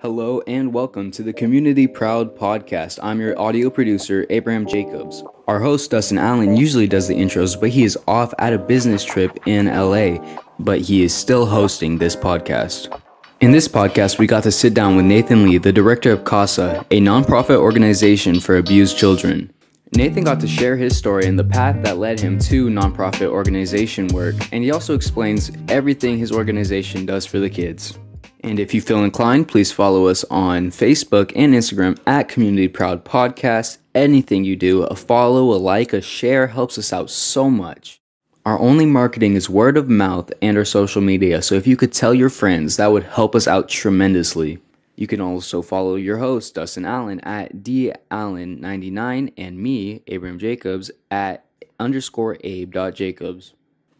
Hello and welcome to the Community Proud podcast. I'm your audio producer, Abraham Jacobs. Our host, Dustin Allen, usually does the intros, but he is off at a business trip in LA, but he is still hosting this podcast. In this podcast, we got to sit down with Nathan Lee, the director of CASA, a nonprofit organization for abused children. Nathan got to share his story and the path that led him to nonprofit organization work, and he also explains everything his organization does for the kids. And if you feel inclined, please follow us on Facebook and Instagram at Community Proud Podcast. Anything you do, a follow, a like, a share helps us out so much. Our only marketing is word of mouth and our social media, so if you could tell your friends, that would help us out tremendously. You can also follow your host, Dustin Allen, at dallen99 and me, Abraham Jacobs, at _abe.jacobs.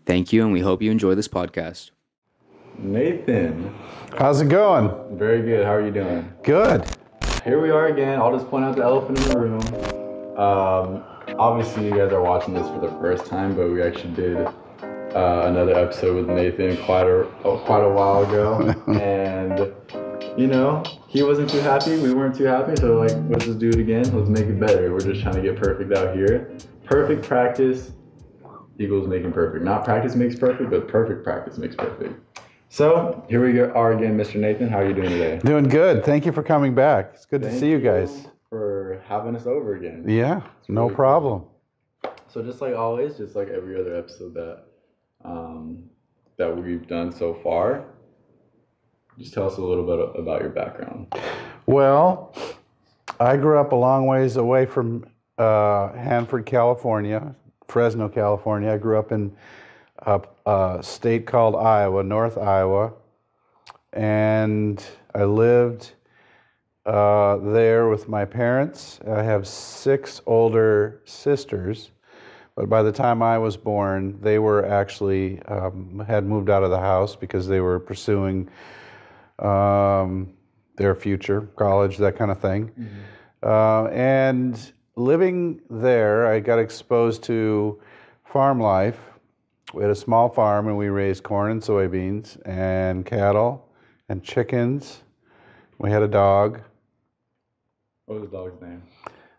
Thank you, and we hope you enjoy this podcast. Nathan. How's it going? Very good. How are you doing? Good. Here we are again. I'll just point out the elephant in the room. Obviously, you guys are watching this for the first time, but we actually did another episode with Nathan quite a while ago. And, you know, he wasn't too happy. We weren't too happy. So, let's just do it again. Let's make it better. We're just trying to get perfect out here. Perfect practice equals making perfect. Not practice makes perfect, but perfect practice makes perfect. So, here we are again, Mr. Nathan. How are you doing today? Doing good. Thank you for coming back. It's good to see you guys. For having us over again. Yeah, no problem. Cool. So just like always, just like every other episode that we've done so far, just tell us a little bit about your background. Well, I grew up a long ways away from Hanford, California, Fresno, California. I grew up in a state called Iowa, North Iowa, and I lived there with my parents. I have 6 older sisters, but by the time I was born, they were actually had moved out of the house because they were pursuing their future, college, that kind of thing. Mm-hmm. And living there, I got exposed to farm life. We had a small farm and we raised corn and soybeans and cattle and chickens. We had a dog. What was the dog's name?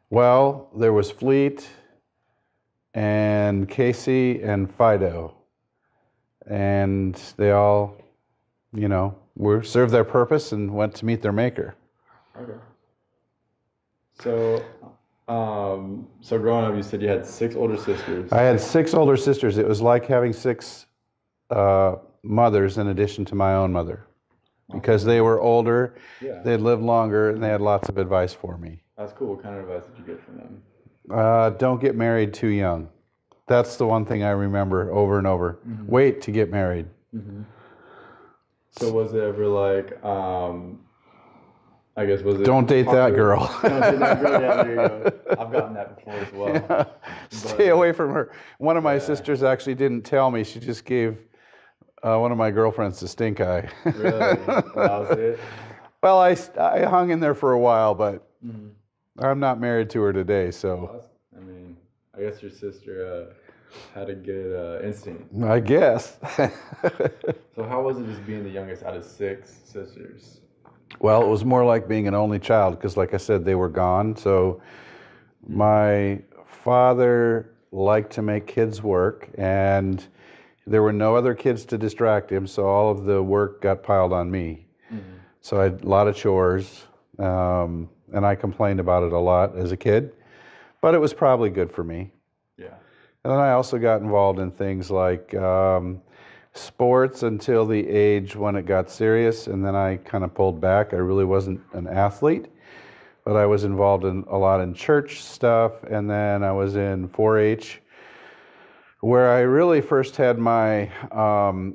Well, there was Fleet and Casey and Fido. And they all, served their purpose and went to meet their maker. Okay. So growing up, you said you had 6 older sisters. I had 6 older sisters. It was like having 6 mothers in addition to my own mother. Because they were older, they'd lived longer, and they had lots of advice for me. That's cool. What kind of advice did you get from them? Don't get married too young. That's the one thing I remember over and over. Mm-hmm. Wait to get married. Mm-hmm. So was it ever was it... Don't date that girl. Don't date that girl. Yeah, there you go. I've gotten that before as well. Yeah. Stay away from her. One of my sisters actually didn't tell me. She just gave one of my girlfriends the stink eye. Really? That was it? Well, I hung in there for a while, but I'm not married to her today, so... I guess your sister had a good instinct. I guess. So how was it just being the youngest out of 6 sisters? Well, it was more like being an only child, because like I said, they were gone. So my father liked to make kids work, and there were no other kids to distract him, so all of the work got piled on me. Mm-hmm. So I had a lot of chores, and I complained about it a lot as a kid, but it was probably good for me. Yeah. And then I also got involved in things like sports until the age when it got serious, and then I kind of pulled back. I really wasn't an athlete, but I was involved in a lot in church stuff, and then I was in 4-H, where I really first had my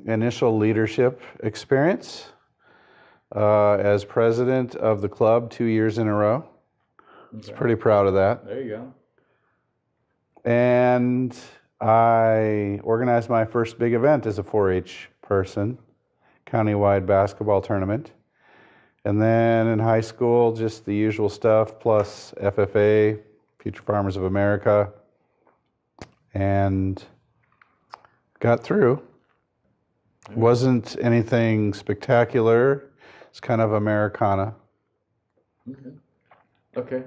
initial leadership experience as president of the club 2 years in a row. Okay. I was pretty proud of that. There you go. And I organized my first big event as a 4-H person, countywide basketball tournament. And then in high school, just the usual stuff, plus FFA, Future Farmers of America, and got through. Wasn't anything spectacular. It's kind of Americana. Okay. Okay.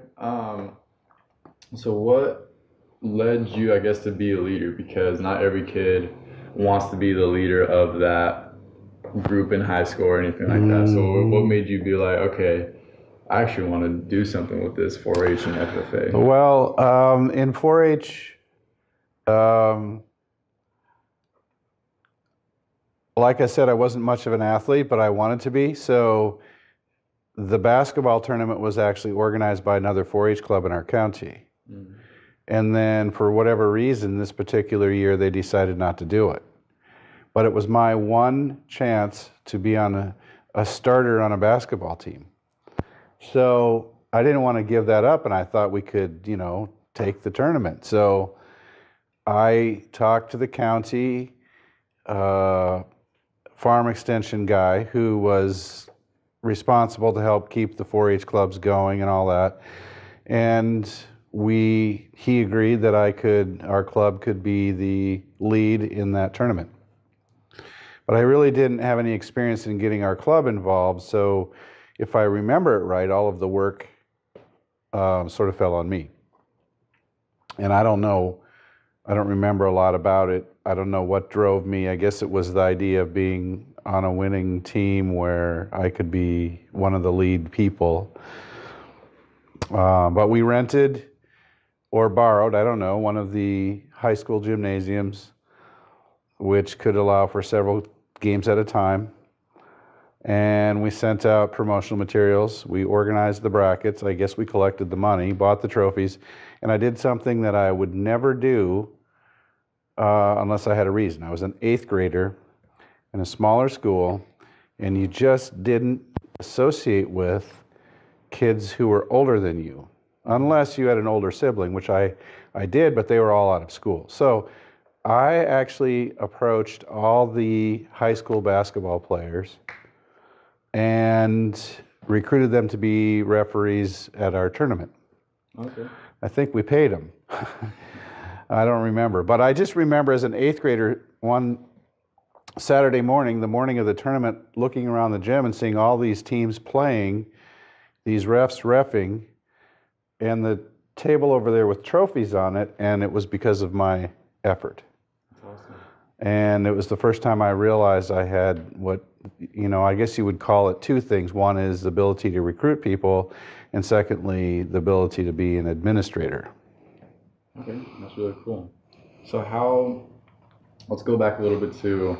So what led you, I guess, to be a leader? Because not every kid wants to be the leader of that group in high school or anything like that. So what made you be like, okay, I actually want to do something with this 4-H and FFA? Well, in 4-H, um, like I said, I wasn't much of an athlete, but I wanted to be. So the basketball tournament was actually organized by another 4-H club in our county. Mm. And then for whatever reason, this particular year, they decided not to do it. But it was my one chance to be on a starter on a basketball team. So I didn't want to give that up, and I thought we could, take the tournament. So I talked to the county farm extension guy who was responsible to help keep the 4-H clubs going and all that. And he agreed that our club could be the lead in that tournament. But I really didn't have any experience in getting our club involved, so if I remember it right, all of the work sort of fell on me. And I don't remember a lot about it. I don't know what drove me. I guess it was the idea of being on a winning team where I could be one of the lead people. But we rented or borrowed, I don't know, one of the high school gymnasiums, which could allow for several games at a time. And we sent out promotional materials. We organized the brackets. I guess we collected the money, bought the trophies. And I did something that I would never do unless I had a reason. I was an 8th grader in a smaller school, and you just didn't associate with kids who were older than you, unless you had an older sibling, which I did, but they were all out of school. So I actually approached all the high school basketball players and recruited them to be referees at our tournament. Okay. I think we paid them. I don't remember. But I just remember as an 8th grader, one Saturday morning, the morning of the tournament, looking around the gym and seeing all these teams playing, these refs reffing, and the table over there with trophies on it, and it was because of my effort. That's awesome. And it was the first time I realized I had what, I guess you would call it two things. One is the ability to recruit people, and secondly, the ability to be an administrator. Okay, that's really cool. So let's go back a little bit to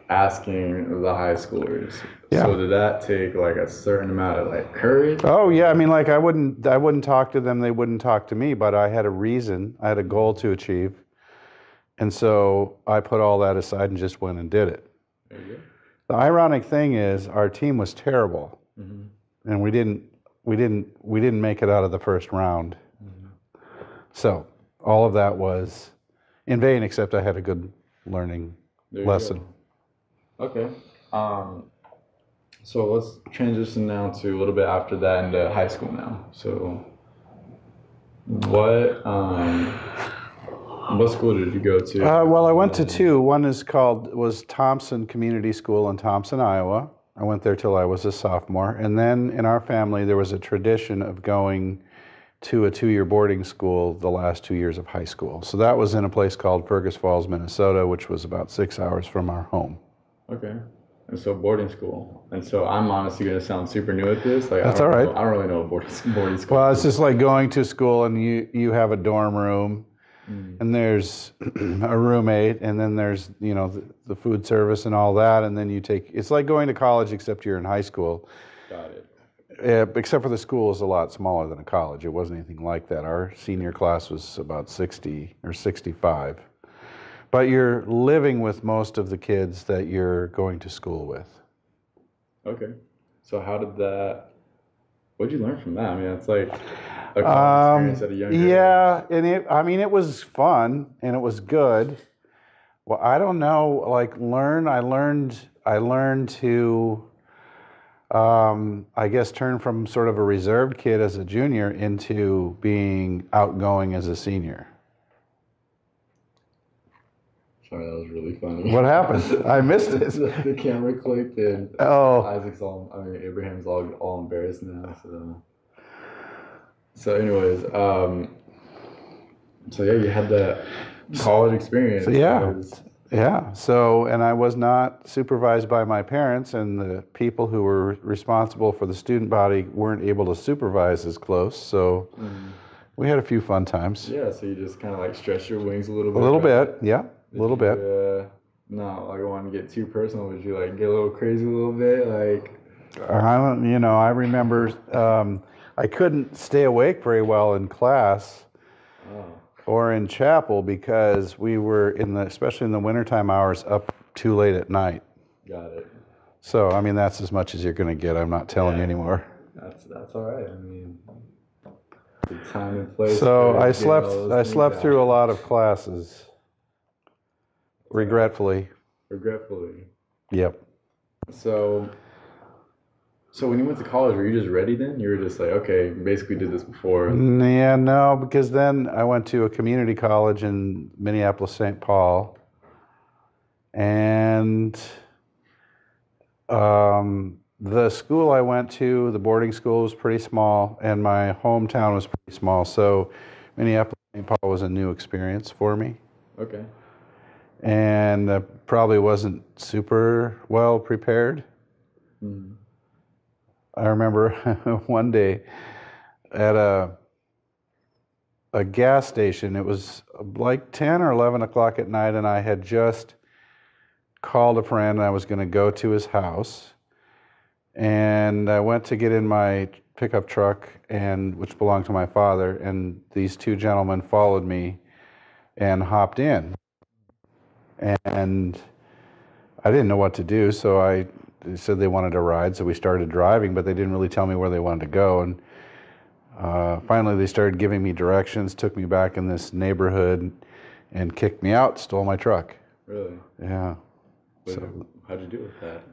asking the high schoolers. Yeah. So did that take like a certain amount of like courage? Oh yeah, I mean, like I wouldn't talk to them, they wouldn't talk to me, but I had a reason, I had a goal to achieve. And so I put all that aside and just went and did it. There you go. The ironic thing is our team was terrible. Mm-hmm. And we didn't make it out of the first round. Mm-hmm. So all of that was in vain, except I had a good learning lesson. Okay. So let's transition now to a little bit after that into high school now. So what school did you go to? Well, I went to two. One was Thompson Community School in Thompson, Iowa. I went there till I was a sophomore. And then in our family, there was a tradition of going to a 2-year boarding school the last 2 years of high school. So that was in a place called Fergus Falls, Minnesota, which was about 6 hours from our home. Okay. And so boarding school. And so I'm honestly going to sound super new at this. Like, That's all right. I don't really know what boarding school. Well, it's just like going to school and you have a dorm room. And there's a roommate, and then there's, the food service and all that, and then it's like going to college except you're in high school. Got it. Except for the school is a lot smaller than a college. It wasn't anything like that. Our senior class was about 60 or 65. But you're living with most of the kids that you're going to school with. Okay. So what did you learn from that? I mean, it's like a college experience at a young age. Yeah, and it was fun and it was good. Well, I don't know, I learned to, I guess, turn from sort of a reserved kid as a junior into being outgoing as a senior. Sorry, that was really funny. What happened? I missed it. The camera clicked and Oh. Abraham's all embarrassed now. So So, anyways, so yeah, you had that college experience. So yeah. So, and I was not supervised by my parents, and the people who were responsible for the student body weren't able to supervise as close. So we had a few fun times. Yeah, so you just kind of like stretch your wings a little A bit. little right? bit, yeah, a little bit. No, like I want to get too personal. Would you like get a little crazy a little bit? Like, I remember I couldn't stay awake very well in class or in chapel because we were especially in the wintertime hours, up too late at night. got it. So, I mean, that's as much as you're going to get. I'm not telling you anymore. That's all right. I mean, the time and place. So for I getting all those I things slept out. through a lot of classes, regretfully. Regretfully. Yep. So when you went to college, were you just ready then? You were just like, okay, basically did this before. Yeah, no, because then I went to a community college in Minneapolis, St. Paul, and the school I went to, the boarding school, was pretty small, and my hometown was pretty small. So Minneapolis, St. Paul was a new experience for me. Okay. And probably wasn't super well prepared. I remember one day at a gas station, it was like 10 or 11 o'clock at night, and I had just called a friend, and I was going to go to his house. And I went to get in my pickup truck, which belonged to my father, and these two gentlemen followed me and hopped in. And I didn't know what to do, so they said they wanted a ride, so we started driving, but they didn't really tell me where they wanted to go. And finally, they started giving me directions, took me back in this neighborhood, and kicked me out, stole my truck. Really? Yeah. So, how'd you deal with that?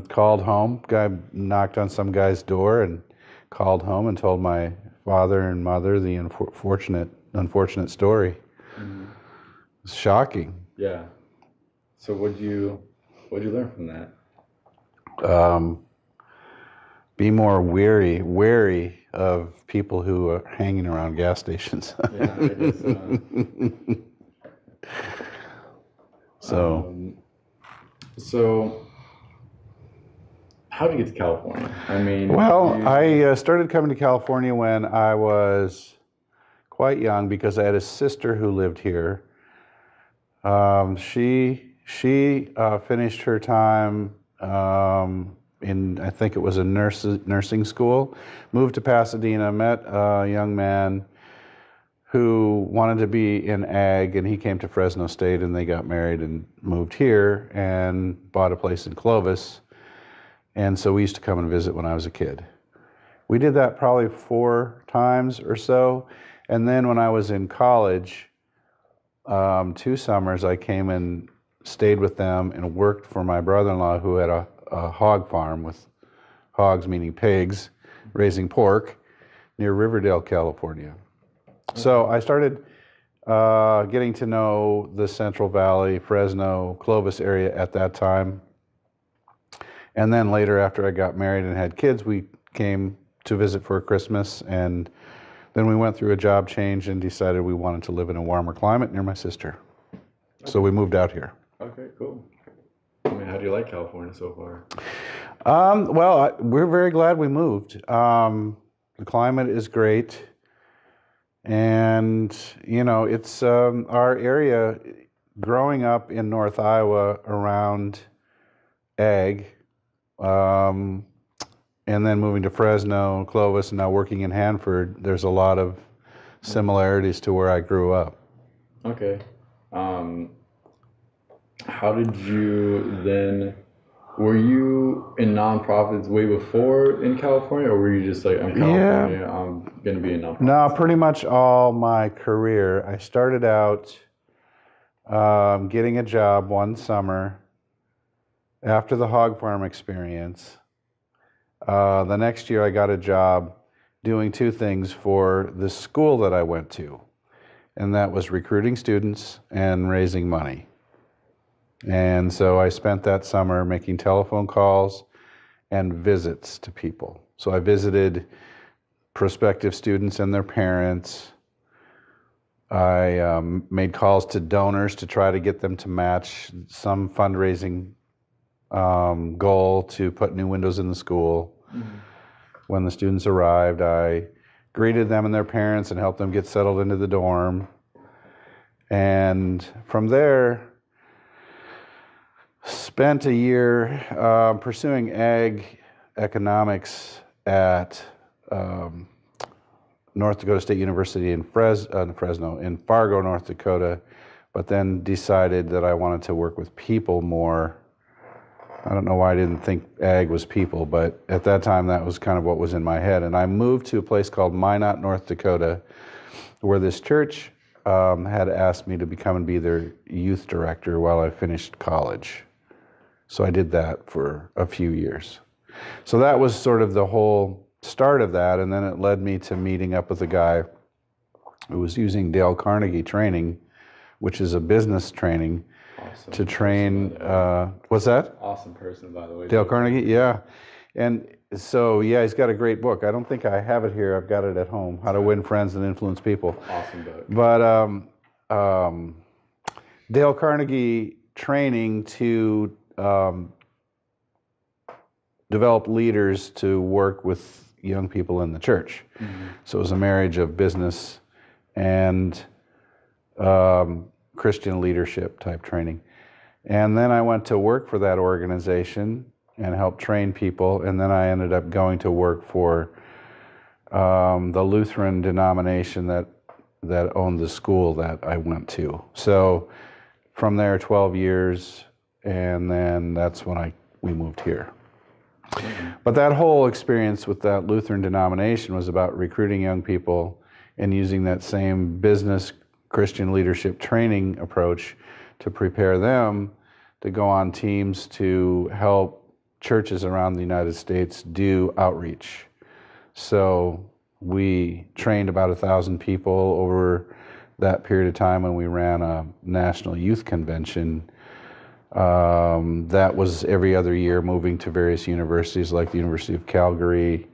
Called home. Guy knocked on some guy's door and called home and told my father and mother the unfortunate story. It's shocking. Yeah. So what'd you learn from that? Be more wary of people who are hanging around gas stations. Yeah, I guess so. So how did you get to California? I mean, well, I started coming to California when I was quite young because I had a sister who lived here. She finished her time in, I think it was a nursing school, moved to Pasadena, met a young man who wanted to be in ag, and he came to Fresno State, and they got married and moved here and bought a place in Clovis. And so we used to come and visit when I was a kid. We did that probably 4 times or so. And then when I was in college, 2 summers, I came and stayed with them and worked for my brother-in-law, who had a hog farm with hogs, meaning pigs, raising pork near Riverdale, California. So I started getting to know the Central Valley, Fresno, Clovis area at that time. And then later, after I got married and had kids, we came to visit for Christmas, and then we went through a job change and decided we wanted to live in a warmer climate near my sister. Okay. So we moved out here. Okay, cool. I mean, how do you like California so far? Well, we're very glad we moved. The climate is great. And, it's our area, growing up in North Iowa around ag, and then moving to Fresno, Clovis, and now working in Hanford, there's a lot of similarities to where I grew up. Okay. How did you then, were you in nonprofits way before in California, or were you just like, I'm California, I'm going to be in nonprofits? No, pretty much all my career. I started out getting a job one summer after the hog farm experience. The next year I got a job doing 2 things for the school that I went to, and that was recruiting students and raising money. And so I spent that summer making telephone calls and visits to people. So I visited prospective students and their parents. I made calls to donors to try to get them to match some fundraising goal to put new windows in the school. When the students arrived, I greeted them and their parents and helped them get settled into the dorm. And from there, spent a year pursuing ag economics at North Dakota State University in in Fargo, North Dakota, but then decided that I wanted to work with people more. I don't know why I didn't think ag was people, but at that time that was kind of what was in my head. And I moved to a place called Inot, North Dakota, where this church had asked me to become and be their youth director while I finished college. So I did that for a few years. So that was sort of the whole start of that, and then it led me to meeting up with a guy who was using Dale Carnegie training, which is a business training, Awesome to train. What's that? Awesome person, by the way. Dale Carnegie, yeah. And so, yeah, he's got a great book. I don't think I have it here. I've got it at home, How to Win Friends and Influence People. Awesome book. But Dale Carnegie training to develop leaders to work with young people in the church. So it was a marriage of business and Christian leadership type training. And then I went to work for that organization and helped train people. And then I ended up going to work for the Lutheran denomination that owned the school that I went to. So from there, 12 years, and then that's when we moved here. But that whole experience with that Lutheran denomination was about recruiting young people and using that same business Christian leadership training approach to prepare them to go on teams to help churches around the United States do outreach. So we trained about 1,000 people over that period of time when we ran a national youth convention. That was every other year, moving to various universities like the University of Calgary,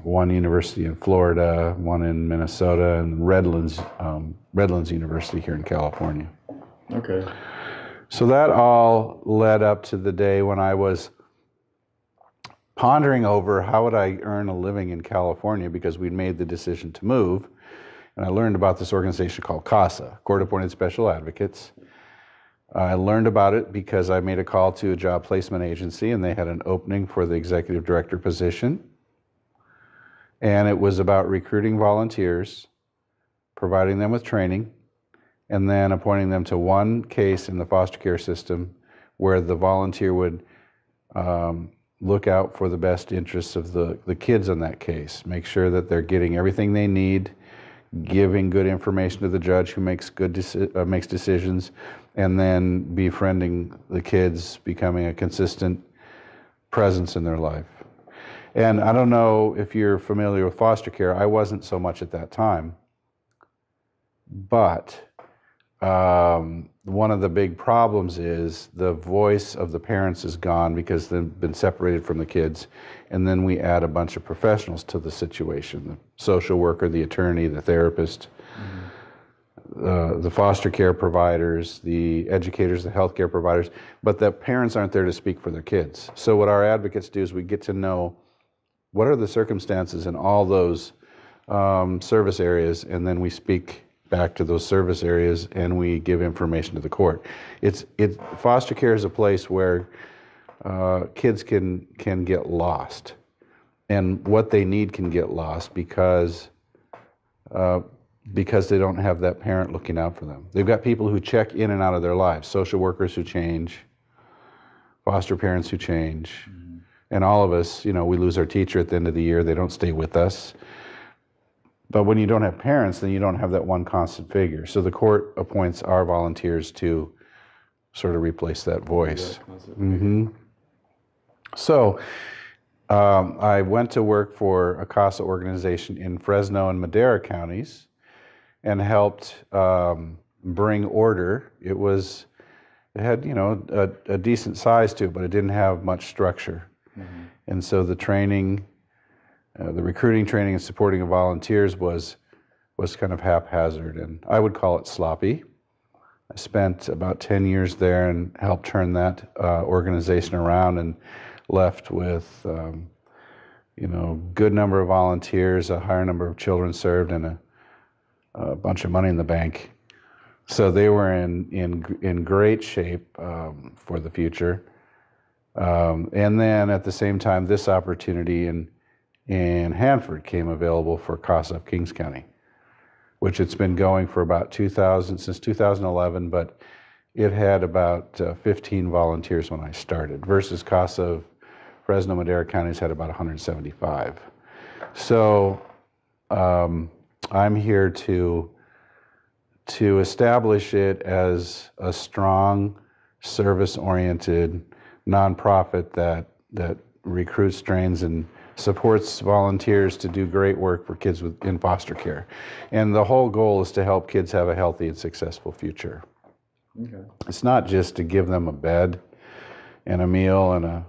one university in Florida, one in Minnesota, and Redlands University here in California. Okay. So that all led up to the day when I was pondering over how would I earn a living in California, because we'd made the decision to move. And I learned about this organization called CASA, Court Appointed Special Advocates. I learned about it because I made a call to a job placement agency, and they had an opening for the executive director position. And it was about recruiting volunteers, providing them with training, and then appointing them to one case in the foster care system where the volunteer would look out for the best interests of the kids in that case, make sure that they're getting everything they need, giving good information to the judge who makes makes decisions, and then befriending the kids, becoming a consistent presence in their life. And I don't know if you're familiar with foster care. I wasn't so much at that time. But one of the big problems is the voice of the parents is gone because they've been separated from the kids. And then we add a bunch of professionals to the situation: the social worker, the attorney, the therapist, the foster care providers, the educators, the healthcare providers. But the parents aren't there to speak for their kids. So what our advocates do is we get to know what are the circumstances in all those service areas, and then we speak back to those service areas and we give information to the court. Foster care is a place where kids can get lost, and what they need can get lost because they don't have that parent looking out for them. They've got people who check in and out of their lives, social workers who change, foster parents who change. And all of us, we lose our teacher at the end of the year. They don't stay with us. But when you don't have parents, then you don't have that one constant figure. So the court appoints our volunteers to sort of replace that voice. So I went to work for a CASA organization in Fresno and Madera counties and helped bring order. It had, a decent size to it, but it didn't have much structure. And so the training the recruiting, training, and supporting of volunteers was kind of haphazard, and I would call it sloppy. I spent about 10 years there and helped turn that organization around, and left with good number of volunteers, a higher number of children served, and a bunch of money in the bank. So they were in great shape for the future. And then at the same time, this opportunity in Hanford came available for CASA of Kings County, which it's been going for about since 2011, but it had about 15 volunteers when I started, versus CASA of Fresno, Madera counties had about 175. So I'm here to establish it as a strong, service-oriented nonprofit that recruits, trains, and supports volunteers to do great work for kids in foster care. And the whole goal is to help kids have a healthy and successful future. Okay. It's not just to give them a bed and a meal and a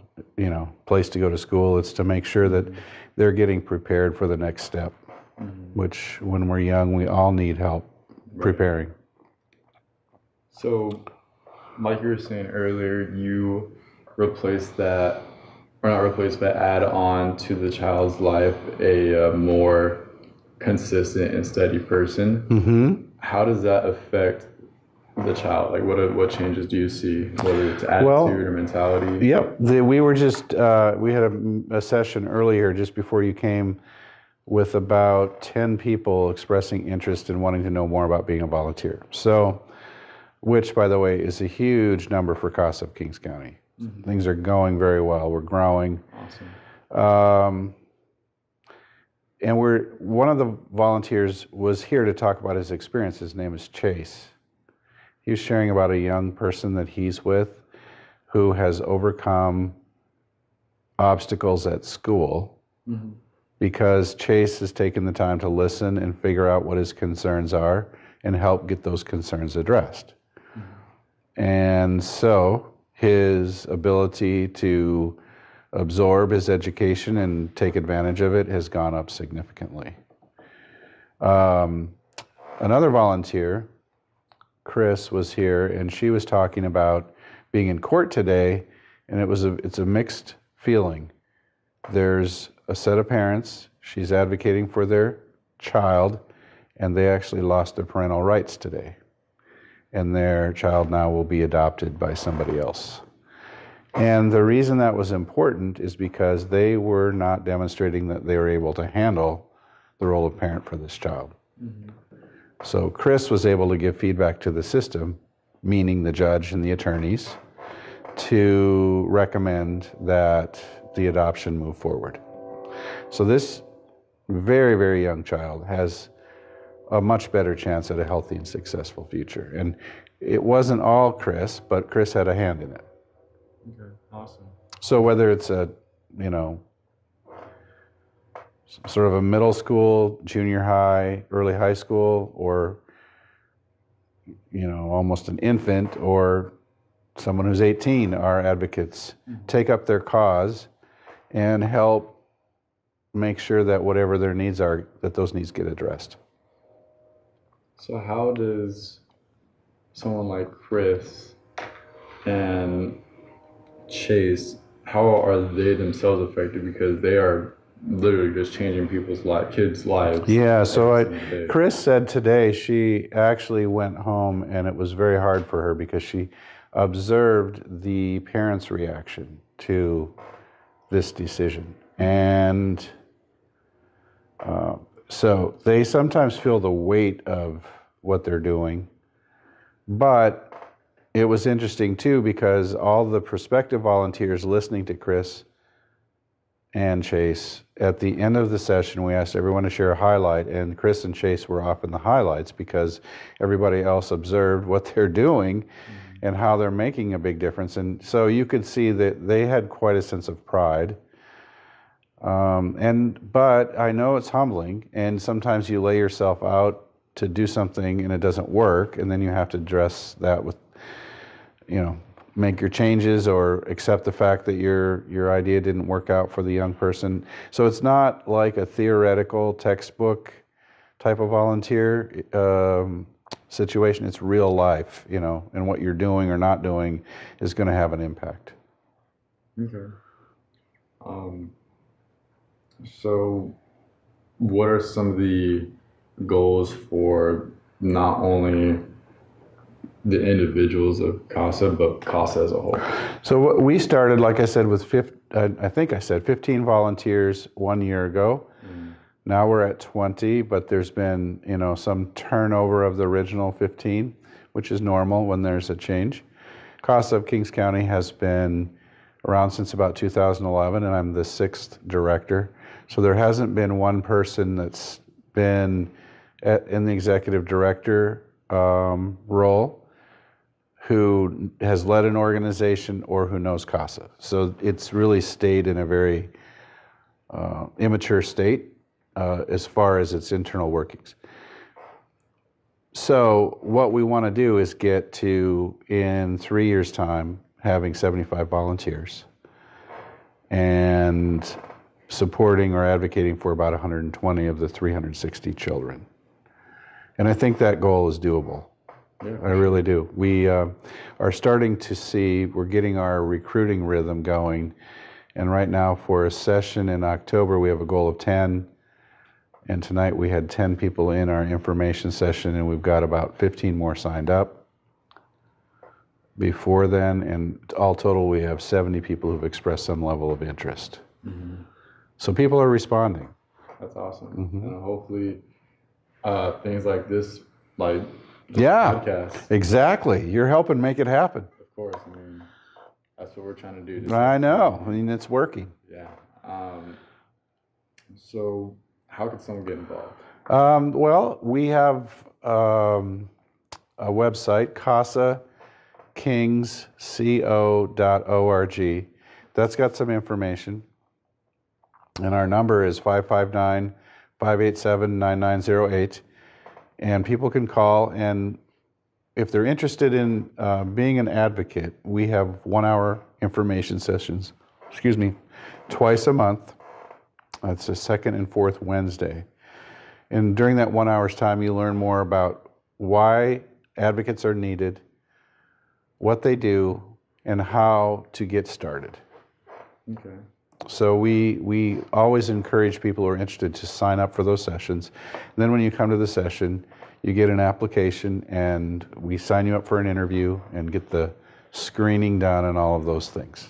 place to go to school. It's to make sure that they're getting prepared for the next step, which when we're young, we all need help preparing. So, like you were saying earlier, you replace that, or not replace, but add on to the child's life a more consistent and steady person. Mm-hmm. How does that affect the child? Like, what changes do you see, whether it's attitude or mentality? Yep. We were just, we had a session earlier just before you came with about 10 people expressing interest in wanting to know more about being a volunteer. So, which, by the way, is a huge number for CASA of Kings County. Mm-hmm. Things are going very well. We're growing. Awesome. And one of the volunteers was here to talk about his experience. His name is Chase. He was sharing about a young person that he's with who has overcome obstacles at school because Chase has taken the time to listen and figure out what his concerns are and help get those concerns addressed. And so his ability to absorb his education and take advantage of it has gone up significantly. Another volunteer, Chris, was here, and she was talking about being in court today, and it's a mixed feeling. There's a set of parents, she's advocating for their child, and they actually lost their parental rights today. And their child now will be adopted by somebody else. And the reason that was important is because they were not demonstrating that they were able to handle the role of parent for this child. So Chris was able to give feedback to the system, meaning the judge and the attorneys, to recommend that the adoption move forward. So this very, very young child has a much better chance at a healthy and successful future. And it wasn't all Chris, but Chris had a hand in it. Okay, awesome. So whether it's sort of a middle school, junior high, early high school, or almost an infant, or someone who's 18, our advocates take up their cause and help make sure that whatever their needs are, that those needs get addressed. So how does someone like Chris and Chase, how are they themselves affected? Because they are literally just changing kids' lives. Yeah, so Chris said today she actually went home and it was very hard for her because she observed the parents' reaction to this decision. And so they sometimes feel the weight of what they're doing. But it was interesting too because all the prospective volunteers listening to Chris and Chase, at the end of the session, we asked everyone to share a highlight, and Chris and Chase were often the highlights because everybody else observed what they're doing and how they're making a big difference. And so you could see that they had quite a sense of pride. But I know it's humbling, and sometimes you lay yourself out to do something and it doesn't work, and then you have to address that with, make your changes or accept the fact that your idea didn't work out for the young person. So it's not like a theoretical textbook type of volunteer situation. It's real life, and what you're doing or not doing is going to have an impact. Okay. So what are some of the goals for not only the individuals of CASA, but CASA as a whole? So what we started, like I said, with 15 volunteers 1 year ago. Now we're at 20, but there's been, some turnover of the original 15, which is normal when there's a change. CASA of Kings County has been around since about 2011, and I'm the 6th director. So there hasn't been one person that's been in the executive director role who has led an organization or who knows CASA. So it's really stayed in a very immature state as far as its internal workings. So what we want to do is get to, in 3 years' time, having 75 volunteers and supporting or advocating for about 120 of the 360 children. And I think that goal is doable. Yeah. I really do. We are starting to see, we're getting our recruiting rhythm going. And right now for a session in October, we have a goal of 10. And tonight we had 10 people in our information session, and we've got about 15 more signed up before then. And all total, we have 70 people who've expressed some level of interest. Mm-hmm. So people are responding. That's awesome. Mm-hmm. And hopefully things like this, like this yeah, podcast. Exactly. You're helping make it happen. Of course. I mean, that's what we're trying to do. I know. I mean, it's working. Yeah. So how could someone get involved? Well, we have a website, casakingsco.org. That's got some information. And our number is 559-587-9908. And people can call, and if they're interested in being an advocate, we have 1 hour information sessions, twice a month. It's the second and fourth Wednesday. And during that 1 hour's time, you learn more about why advocates are needed, what they do, and how to get started. Okay. So we always encourage people who are interested to sign up for those sessions. And then when you come to the session, you get an application, and we sign you up for an interview and get the screening done and all of those things.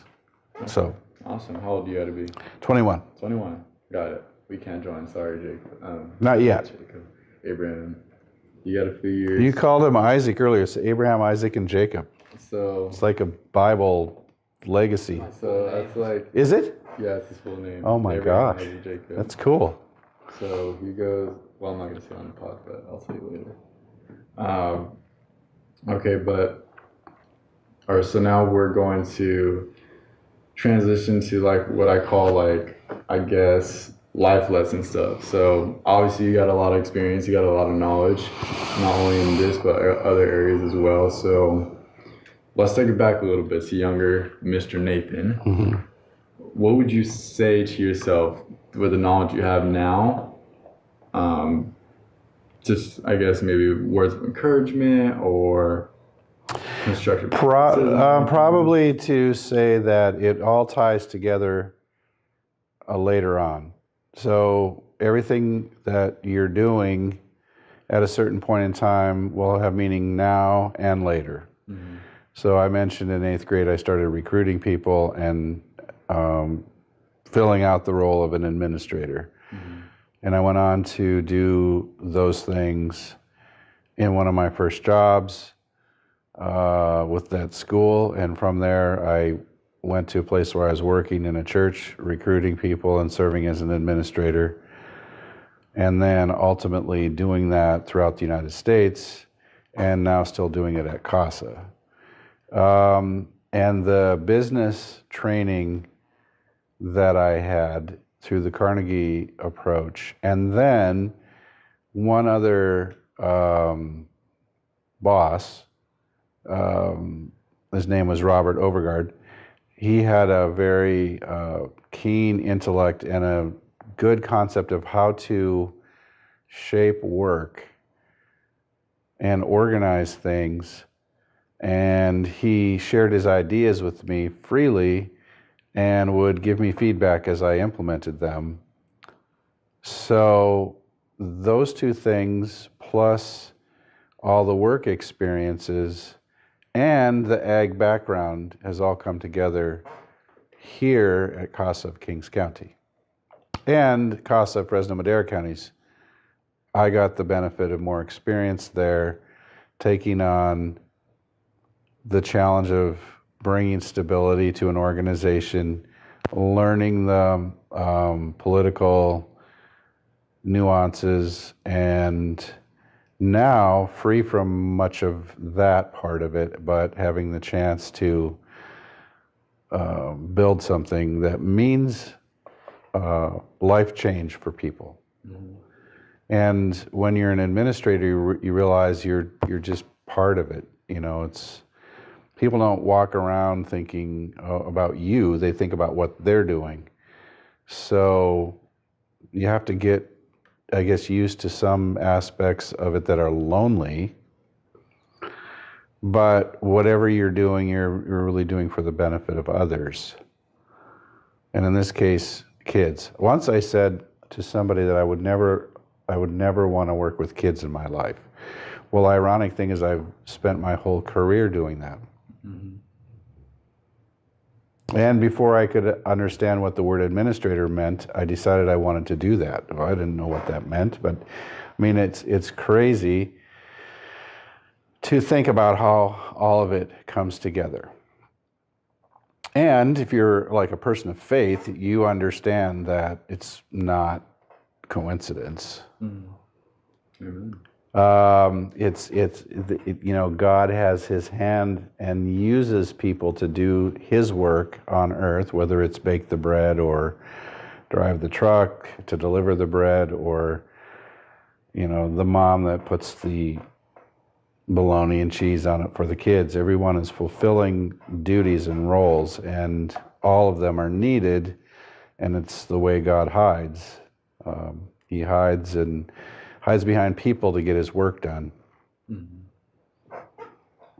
Okay. So awesome. How old do you got to be? 21. 21. Got it. We can't join. Sorry, Jake. Not yet. Jacob. Abraham. You got a few years. You called him Isaac earlier. It's Abraham, Isaac, and Jacob. So it's like a Bible legacy. So that's like. Is it? Yeah, it's his full name. Oh my Abraham, gosh. Isaac, Jacob. That's cool. So he goes. Well, I'm not gonna say on the pod, but I'll tell you later. Okay, but. All right. So now we're going to transition to like what I call like, I guess, life lesson stuff. So obviously you got a lot of experience, you got a lot of knowledge, not only in this but other areas as well. So let's take it back a little bit to younger Mr. Nathan. Mm-hmm. What would you say to yourself with the knowledge you have now? Just, I guess, maybe words of encouragement or constructive criticism? Probably to say that it all ties together later on. So everything that you're doing at a certain point in time will have meaning now and later. Mm-hmm. So I mentioned in 8th grade I started recruiting people and filling out the role of an administrator. Mm-hmm. And I went on to do those things in one of my first jobs with that school. And from there I went to a place where I was working in a church, recruiting people and serving as an administrator. And then ultimately doing that throughout the United States, and now still doing it at CASA. And the business training that I had through the Carnegie approach, and then one other boss his name was Robert Overgaard. He had a very keen intellect and a good concept of how to shape work and organize things. And he shared his ideas with me freely and would give me feedback as I implemented them. So those two things, plus all the work experiences and the ag background, has all come together here at CASA of Kings County. And CASA of Fresno Madera counties, I got the benefit of more experience there, taking on the challenge of bringing stability to an organization, learning the political nuances, and now free from much of that part of it, but having the chance to build something that means life change for people. Mm-hmm. And when you're an administrator, you realize you're just part of it. You know, it's people don't walk around thinking about you; they think about what they're doing. So you have to get, I guess, used to some aspects of it that are lonely. But whatever you're doing, you're really doing for the benefit of others. And in this case, kids. Once I said to somebody that I would never want to work with kids in my life. Well, ironic thing is I've spent my whole career doing that. Mm-hmm. And before I could understand what the word administrator meant, I decided I wanted to do that. Well, I didn't know what that meant, but I mean, it's crazy to think about how all of it comes together. And if you're like a person of faith, you understand that it's not coincidence. Mm-hmm. You know, God has his hand and uses people to do his work on earth, whether it's bake the bread or drive the truck to deliver the bread, or, you know, the mom that puts the bologna and cheese on it for the kids. Everyone is fulfilling duties and roles, and all of them are needed, and it's the way God hides. He hides behind people to get his work done. Mm-hmm.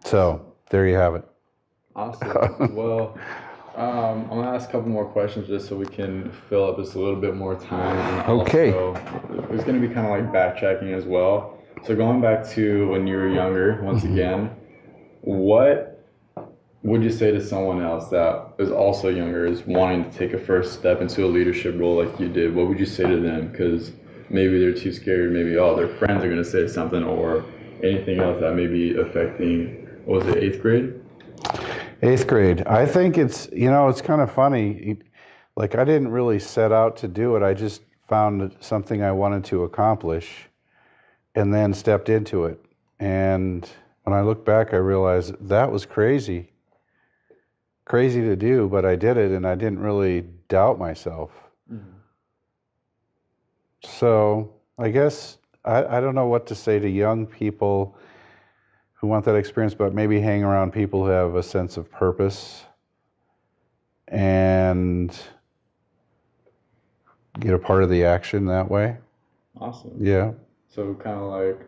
So there you have it. Awesome. Well, I'm gonna ask a couple more questions just so we can fill up just a little bit more time. And okay. Also, it's gonna be kind of like backtracking as well. So going back to when you were younger, once mm-hmm. again, what would you say to someone else that is also younger, is wanting to take a first step into a leadership role like you did? What would you say to them? Because maybe they're too scared, maybe, their friends are going to say something, or anything else that may be affecting, what was it, 8th grade? 8th grade. I think it's, it's kind of funny. Like, I didn't really set out to do it. I just found something I wanted to accomplish and then stepped into it. And when I look back, I realized that was crazy. Crazy to do, but I did it, and I didn't really doubt myself. Mm-hmm. So I guess I don't know what to say to young people who want that experience, but maybe hang around people who have a sense of purpose and get a part of the action that way. Awesome. Yeah. So kind of like,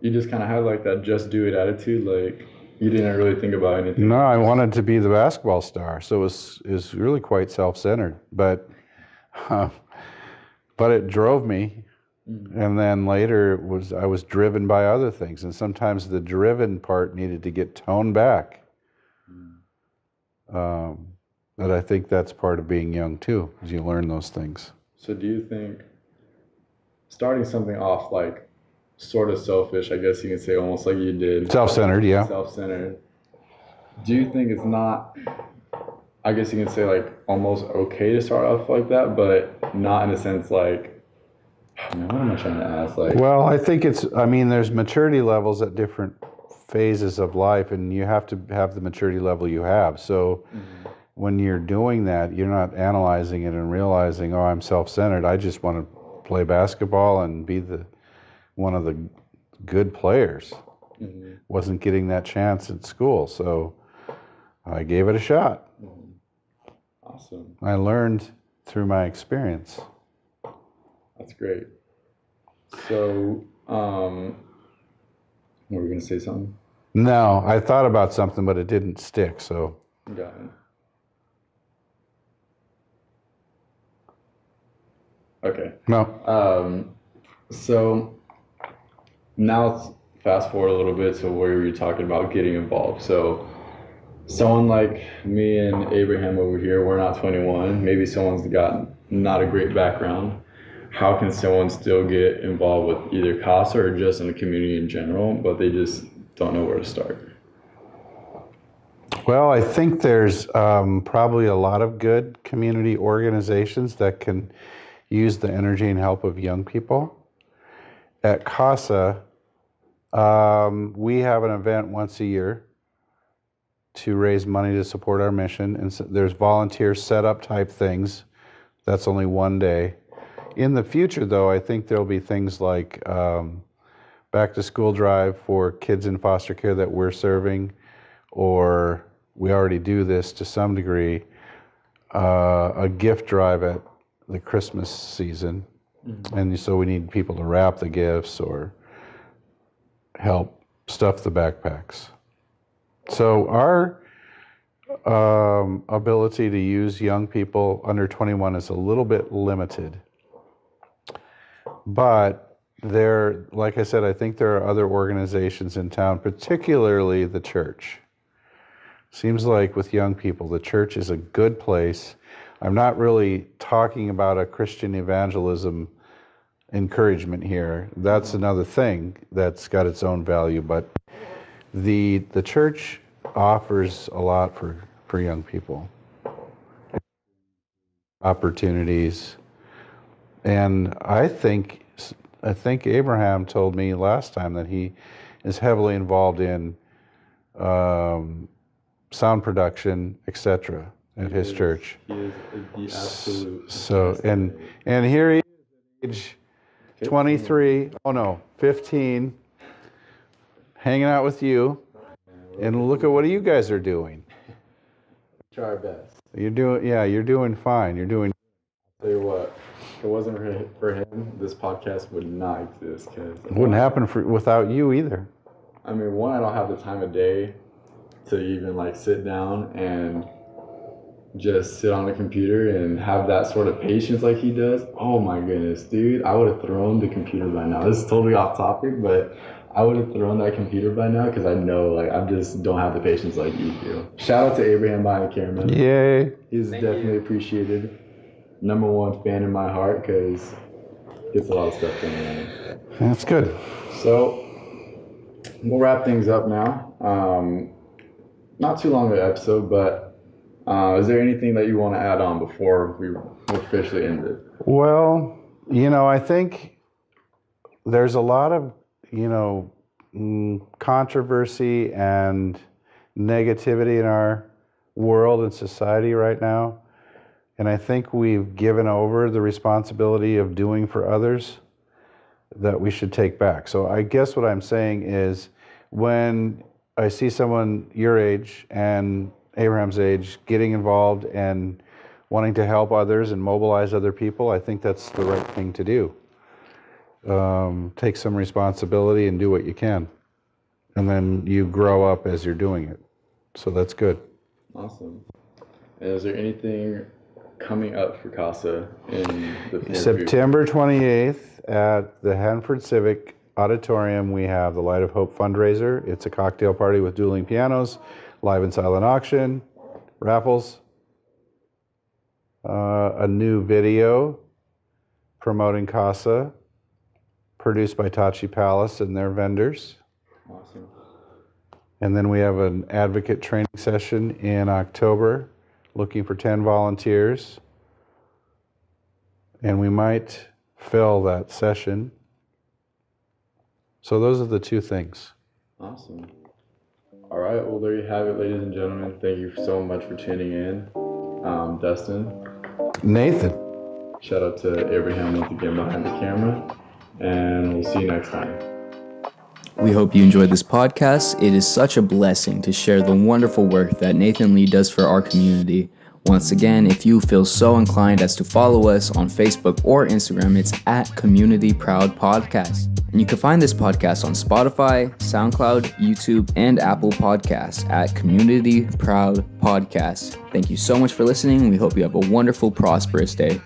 you just kind of had like that just do it attitude, like you didn't really think about anything. No, I wanted to be the basketball star, so it was really quite self-centered, but it drove me. Mm-hmm. And then later I was driven by other things, and sometimes the driven part needed to get toned back. Mm-hmm. But I think that's part of being young too, is you learn those things. So do you think starting something off like sort of selfish, I guess you can say, almost like you did. Self-centered, yeah. Self-centered. Do you think it's not, I guess you can say, like almost okay to start off like that, but not in a sense like, what am I trying to ask? Like, well, I think there's maturity levels at different phases of life, and you have to have the maturity level you have. So mm-hmm. when you're doing that, you're not analyzing it and realizing, I'm self-centered. I just want to play basketball and be one of the good players. Mm-hmm. Wasn't getting that chance at school. So I gave it a shot. Awesome. I learned through my experience. That's great. So, were we going to say something? No, I thought about something, but it didn't stick, so. Got it. Okay. No. So now let's fast forward a little bit to where you're talking about getting involved. So someone like me and Abraham over here, we're not 21. Maybe someone's got not a great background. How can someone still get involved with either CASA or just in the community in general, but they just don't know where to start? Well, I think there's probably a lot of good community organizations that can use the energy and help of young people. At CASA, we have an event once a year to raise money to support our mission, and so there's volunteer setup type things. That's only one day. In the future, though, I think there'll be things like back to school drive for kids in foster care that we're serving, or we already do this to some degree, a gift drive at the Christmas season. Mm-hmm. And so we need people to wrap the gifts or help stuff the backpacks. So our ability to use young people under 21 is a little bit limited. But like I said, I think there are other organizations in town, particularly the church. Seems like with young people, the church is a good place. I'm not really talking about a Christian evangelism encouragement here. That's another thing that's got its own value, but the church offers a lot for young people. Opportunities. And I think Abraham told me last time that he is heavily involved in sound production, etc. at his church. He is the absolute. So and here he is, age 23. Oh no, 15, hanging out with you, and look at what you guys are doing. Try our best. You're doing fine. You're doing. I'll tell you what, if it wasn't for him, this podcast would not exist. It wouldn't happen without you either. I mean, one, I don't have the time of day to even like sit down and just sit on the computer and have that sort of patience like he does. Oh my goodness, dude, I would have thrown the computer by now. This is totally off topic, but I would have thrown that computer by now because I know like I just don't have the patience like you do. Shout out to Abraham behind the camera. Yay. He's definitely appreciated. Number one fan in my heart because he gets a lot of stuff done around. That's good. So we'll wrap things up now. Not too long of an episode, but is there anything that you want to add on before we officially end it? Well, I think there's a lot of, controversy and negativity in our world and society right now. And I think we've given over the responsibility of doing for others that we should take back. So I guess what I'm saying is when I see someone your age and Abraham's age getting involved and wanting to help others and mobilize other people, I think that's the right thing to do. Take some responsibility and do what you can. And then you grow up as you're doing it. So that's good. Awesome. And is there anything coming up for CASA in the future? September 28th at the Hanford Civic Auditorium, we have the Light of Hope fundraiser. It's a cocktail party with dueling pianos, live and silent auction, raffles, a new video promoting CASA, produced by Tachi Palace and their vendors. Awesome. And then we have an advocate training session in October, looking for 10 volunteers. And we might fill that session. So those are the two things. Awesome. All right. Well, there you have it, ladies and gentlemen. Thank you so much for tuning in. Dustin. Nathan. Shout out to Abraham once again behind the camera. And we'll see you next time. We hope you enjoyed this podcast. It is such a blessing to share the wonderful work that Nathan Lee does for our community. Once again, if you feel so inclined as to follow us on Facebook or Instagram, it's at Community Proud Podcast. And you can find this podcast on Spotify, SoundCloud, YouTube, and Apple Podcasts at Community Proud Podcast. Thank you so much for listening. We hope you have a wonderful, prosperous day.